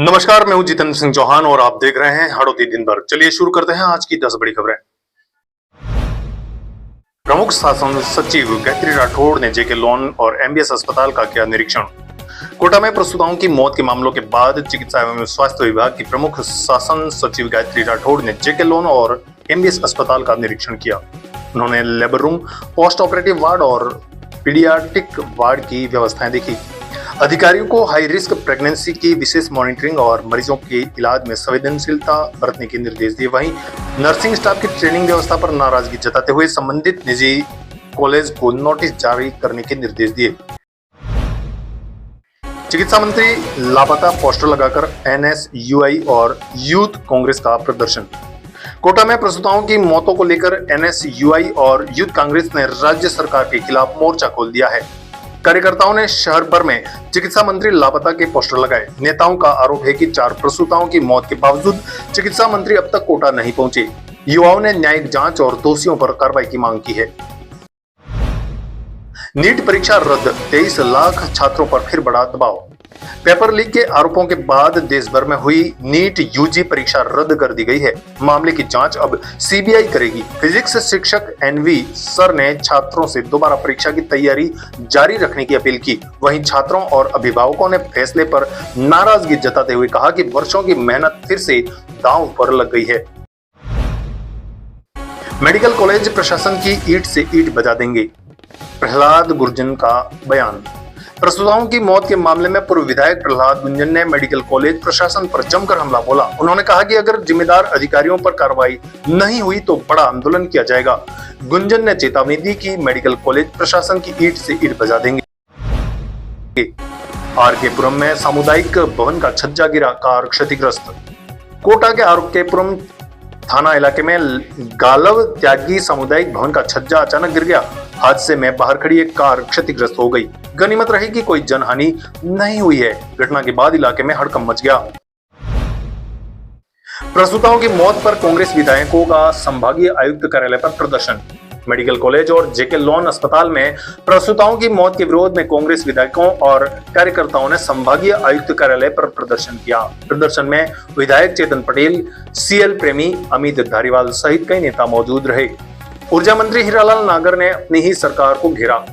नमस्कार, मैं हूं जितेंद्र सिंह चौहान और आप देख रहे हैं हड़ौती दिन भर। चलिए शुरू करते हैं आज की 10 बड़ी खबरें। प्रमुख शासन सचिव गायत्री राठौड़ ने जेके लोन और एमबीएस अस्पताल का किया निरीक्षण। कोटा में प्रसूताओं की मौत के मामलों के बाद चिकित्सा एवं स्वास्थ्य विभाग की प्रमुख शासन सचिव गायत्री राठौड़ ने जेके लोन और एमबीएस अस्पताल का निरीक्षण किया। उन्होंने labour room, post operative ward और पीडियाट्रिक वार्ड की व्यवस्थाएं देखी। अधिकारियों को हाई रिस्क प्रेगनेंसी की विशेष मॉनिटरिंग और मरीजों के इलाज में संवेदनशीलता बरतने के निर्देश दिए। वहीं नर्सिंग स्टाफ की ट्रेनिंग व्यवस्था पर नाराजगी जताते हुए संबंधित निजी कॉलेज को नोटिस जारी करने के निर्देश दिए। चिकित्सा मंत्री लापता, पोस्टर लगाकर एनएसयूआई और यूथ कांग्रेस का प्रदर्शन। कोटा में प्रसूताओं की मौतों को लेकर एनएसयूआई और यूथ कांग्रेस ने राज्य सरकार के खिलाफ मोर्चा खोल दिया है। कार्यकर्ताओं ने शहर भर में चिकित्सा मंत्री लापता के पोस्टर लगाए। नेताओं का आरोप है कि 4 प्रसूताओं की मौत के बावजूद चिकित्सा मंत्री अब तक कोटा नहीं पहुंचे। युवाओं ने न्यायिक जांच और दोषियों पर कार्रवाई की मांग की है। नीट परीक्षा रद्द, 23 लाख छात्रों पर फिर बढ़ा दबाव। पेपर लीक के आरोपों के बाद देश भर में हुई नीट यूजी परीक्षा रद्द कर दी गई है। मामले की जांच अब सीबीआई करेगी। फिजिक्स शिक्षक एनवी सर ने छात्रों से दोबारा परीक्षा की तैयारी जारी रखने की अपील की। वहीं छात्रों और अभिभावकों ने फैसले पर नाराजगी जताते हुए कहा कि वर्षों की मेहनत फिर से दांव पर लग गई है। मेडिकल कॉलेज प्रशासन की ईंट से ईंट बजा देंगे, प्रहलाद गुर्जर का बयान। प्रसूताओं की मौत के मामले में पूर्व विधायक प्रहलाद गुर्जर ने मेडिकल कॉलेज प्रशासन पर जमकर हमला बोला। उन्होंने कहा कि अगर जिम्मेदार अधिकारियों पर कार्रवाई नहीं हुई तो बड़ा आंदोलन किया जाएगा। गुर्जर ने चेतावनी दी कि मेडिकल कॉलेज प्रशासन की ईंट से ईंट बजा देंगे। आरकेपुरम में सामुदायिक भवन का छज्जा गिरा, कार क्षतिग्रस्त। कोटा के आरकेपुरम थाना इलाके में गालव त्यागी सामुदायिक भवन का छज्जा अचानक गिर गया। हादसे में बाहर खड़ी एक कार क्षतिग्रस्त हो गई। गनीमत रही कि कोई जनहानि नहीं हुई है। घटना के बाद इलाके में हड़कंप मच गया। प्रसूताओं की मौत पर कांग्रेस विधायकों का संभागीय आयुक्त कार्यालय पर प्रदर्शन। मेडिकल कॉलेज और जेके लोन अस्पताल में प्रसूताओं की मौत के विरोध में कांग्रेस विधायकों और कार्यकर्ताओं ने संभागीय आयुक्त कार्यालय पर प्रदर्शन किया। प्रदर्शन में विधायक चेतन पटेल, सीएल प्रेमी, अमित धारीवाल सहित कई नेता मौजूद रहे। ऊर्जा मंत्री हीरालाल नागर ने अपनी ही सरकार को घेरा।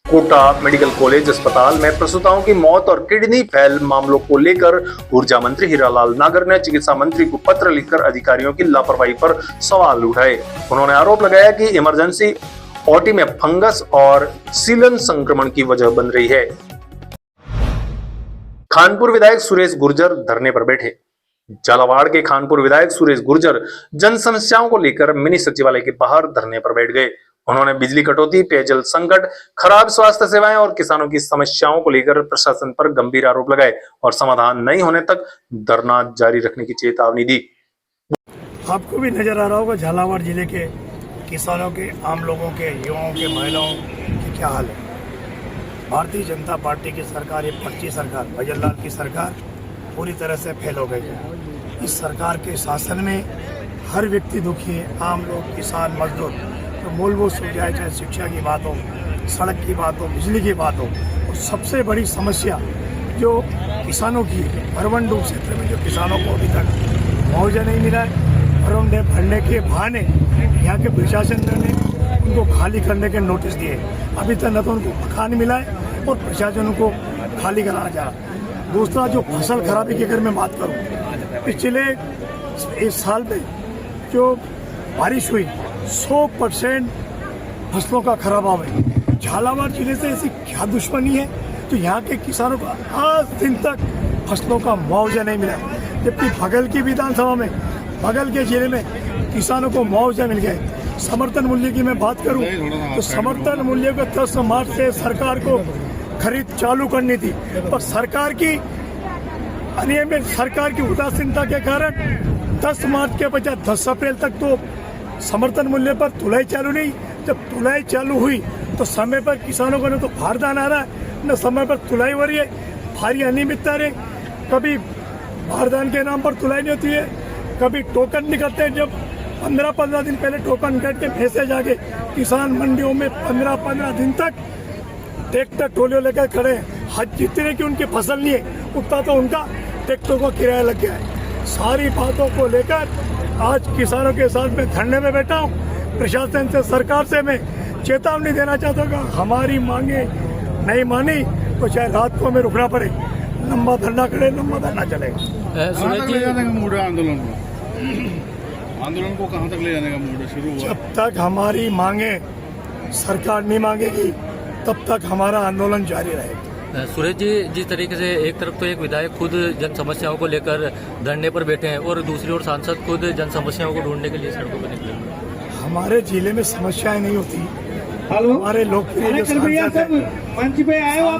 कोटा मेडिकल कॉलेज अस्पताल में प्रसूताओं की मौत और किडनी फेल मामलों को लेकर ऊर्जा मंत्री हीरालाल नागर ने चिकित्सा मंत्री को पत्र लिखकर अधिकारियों की लापरवाही पर सवाल उठाए। उन्होंने आरोप लगाया कि इमरजेंसी ओटी में फंगस और सीलन संक्रमण की वजह बन रही है। खानपुर विधायक सुरेश गुर्जर धरने पर बैठे। झालावाड़ के खानपुर विधायक सुरेश गुर्जर जन समस्याओं को लेकर मिनी सचिवालय के बाहर धरने पर बैठ गए। उन्होंने बिजली कटौती, पेयजल संकट, खराब स्वास्थ्य सेवाएं और किसानों की समस्याओं को लेकर प्रशासन पर गंभीर आरोप लगाए और समाधान नहीं होने तक धरना जारी रखने की चेतावनी दी। आपको भी नजर आ रहा होगा झालावाड़ जिले के किसानों के, आम लोगों के, युवाओं के, महिलाओं की क्या हाल है। भारतीय जनता पार्टी की सरकार, ये पक्की सरकार, भजनलाल की सरकार पूरी तरह से फेल हो गई है। इस सरकार के शासन में हर व्यक्ति दुखी है। आम लोग, किसान, मजदूर, तो मूलभूत सुविधाएं, चाहे शिक्षा की बात हो, सड़क की बात हो, बिजली की बात हो, और सबसे बड़ी समस्या जो किसानों की अर्बन डूब क्षेत्र में जो किसानों को अभी तक मुआवजा नहीं मिला है और उन्हें भरने के बहाने यहाँ के प्रशासन ने उनको खाली करने के नोटिस दिए। अभी तक न तो उनको मकान मिला है और प्रशासन उनको खाली कराना चाह रहा। दूसरा, जो फसल खराबी की अगर मैं बात करूँ, पिछले इस साल में जो बारिश हुई 100% फसलों का खराब है। झालावाड़ जिले से ऐसी क्या दुश्मनी है तो यहाँ के किसानों को आज दिन तक फसलों का मुआवजा नहीं मिला, जबकि बगल की विधानसभा में, बगल के जिले में किसानों को मुआवजा मिल गए। समर्थन मूल्य की मैं बात करूं तो समर्थन मूल्य को 10 मार्च से सरकार को खरीद चालू करनी थी, पर सरकार की अनियमित, सरकार की उदासीनता के कारण 10 मार्च के बजाय 10 अप्रैल तक तो समर्थन मूल्य पर तुलाई चालू नहीं। जब तुलाई चालू हुई तो समय पर किसानों को न तो बारदान आ रहा है, न समय पर तुलाई हो रही है। भारी अनियमितता रही, कभी बारदान के नाम पर तुलाई नहीं होती है, कभी टोकन निकलते हैं। जब 15-15 दिन पहले टोकन कट के मैसेज आ गए, किसान मंडियों में 15-15 दिन तक ट्रैक्टर ट्रोलियों लेकर खड़े, जितने की उनकी फसल नहीं है उतना तो उनका ट्रैक्टर को किराया लग गया है। सारी बातों को लेकर आज किसानों के साथ में धरने में बैठा हूँ। प्रशासन से, सरकार से मैं चेतावनी देना चाहता हूँ कि हमारी मांगे नहीं मानी तो चाहे रात को हमें रुकना पड़े, लंबा धरना करे, लंबा धरना चलेगा। कहाँ तक ले जाने का मूड है आंदोलन को? आंदोलन को कहाँ तक ले जाने का मूड है? शुरू हुआ? जब तक हमारी मांगे सरकार नहीं मांगेगी तब तक हमारा आंदोलन जारी रहेगा। सुरेश जी, जिस तरीके से एक तरफ तो एक विधायक खुद जन समस्याओं को लेकर धरने पर बैठे हैं और दूसरी ओर सांसद खुद जन समस्याओं को ढूंढने के लिए सड़कों पर निकले। हमारे जिले में समस्याएं नहीं होती। हमारे लोकप्रिय जो सांसद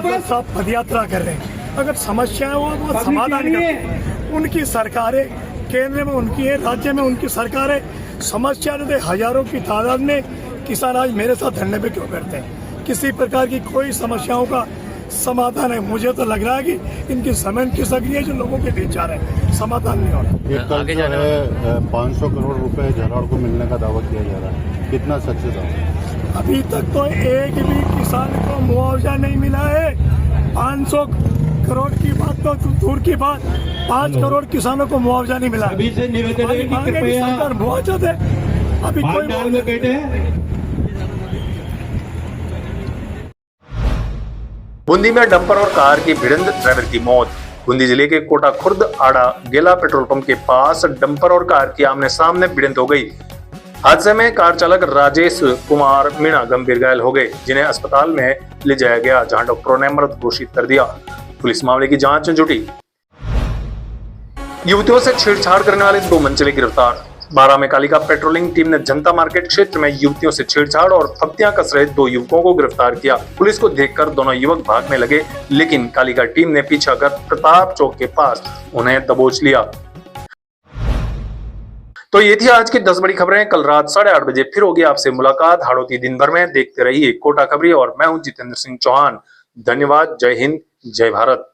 हैं सब पदयात्रा कर रहे हैं। अगर समस्याएं हो वो समाधान करते, उनकी सरकारें केंद्र में उनकी है, राज्य में उनकी सरकार है। समस्या जो हजारों की तादाद में किसान आज मेरे साथ धरने पे क्यों बैठते हैं? किसी प्रकार की कोई समस्याओं का समाधान है? मुझे तो लग रहा है कि इनकी जमीन खिसक रही है जो लोगों के बीच जा रहे हैं, समाधान नहीं हो रहा। आगे जाने 500 करोड़ रुपए झलाड़ को मिलने का दावा किया जा रहा है, कितना सक्सेस है? अभी तक तो एक भी किसान को मुआवजा नहीं मिला है। 500 करोड़ की बात तो दूर की बात, 5 करोड़ किसानों को मुआवजा नहीं मिला। अभी से निवेदन है कि कृपया सरकार मुआवजा दे, अभी कोई पंडाल में बैठे हैं। बूंदी में डंपर और कार की भिड़ंत, ड्राइवर की मौत। बूंदी जिले के कोटा खुर्द आड़ा गेला पेट्रोल पंप के पास डंपर और कार की आमने सामने भिड़ंत हो गई। हादसे में कार चालक राजेश कुमार मीणा गंभीर घायल हो गए, जिन्हें अस्पताल में ले जाया गया, जहां डॉक्टरों ने मृत घोषित कर दिया। पुलिस मामले की जांच में जुटी। युवतियों से छेड़छाड़ करने वाले 2 मनचले गिरफ्तार। 12 में कालिका पेट्रोलिंग टीम ने जनता मार्केट क्षेत्र में युवतियों से छेड़छाड़ और फप्तियां कस रहे 2 युवकों को गिरफ्तार किया। पुलिस को देखकर दोनों युवक भागने लगे, लेकिन कालिका टीम ने पीछा कर प्रताप चौक के पास उन्हें दबोच लिया। तो ये थी आज की 10 बड़ी खबरें। कल रात 8:30 बजे फिर होगी आपसे मुलाकात हाड़ौती दिन भर में। देखते रहिए कोटा खबरी और मैं हूं जितेंद्र सिंह चौहान। धन्यवाद। जय हिंद, जय भारत।